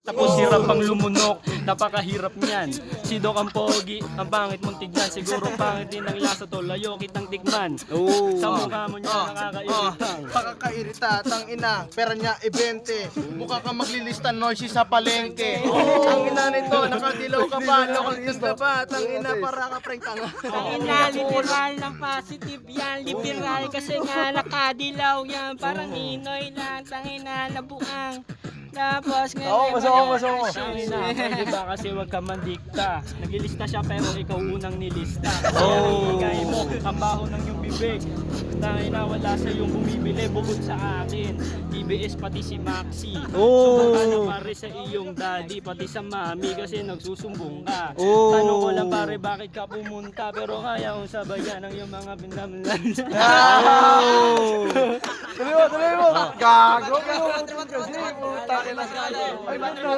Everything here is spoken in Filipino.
Tapos hirap pang lumunok, napakahirap niyan. Si Doc ang pogi, ang pangit mong tignan. Siguro pangit din ang lasa to, layo kitang tikman. Sa mukha mo niya nakakairitang. Pakakairita, tang ina, pera niya ibente. Mukha ka maglilista noisy sa palengke. Ang ina nito, nakadilaw ka pa, lokal news na ba? Tang ina, para ka prank tanga. Tangina, liberal ng positive yan. Liberal kasi nga nakadilaw yan. Parang Ninoy lang, tangina, nabuang. Tapos ngayon, Diba kasi wag ka mandikta. Naglilista siya pero ikaw unang nilista. Kaya hingay mo, ang baho ng iyong bibig. Dahil na wala sa iyong bumibili bukod sa akin. TBS pati si Maxi. Sumaka na pare sa iyong daddy, pati sa mami kasi nagsusumbong ka. Tanong ko lang pare bakit ka pumunta pero kaya kong sabayan ng iyong mga pinamlan. Tuloy mo! Gago! Kasi, puta ka na. Ay, ba't na?